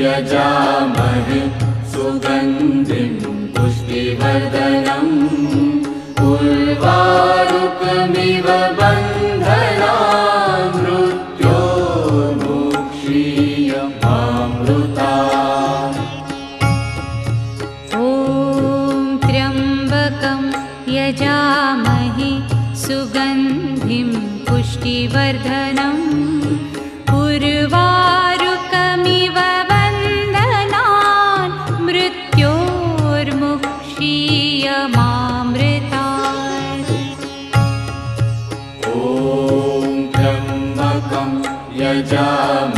यजामहे सुगन्धिं पुष्टिवर्धनम् उर्वारुकमिव बन्धनान् मृत्योर्मुक्षीयमामृतात्। ॐ त्र्यम्बकं यजामहे सुगन्धिं पुष्टिवर्धनम् उर्वारुकमिव बन्धनान् मृत्योर्मुक्षीयमामृतात्। ॐ त्र्यम्बकं यजामहे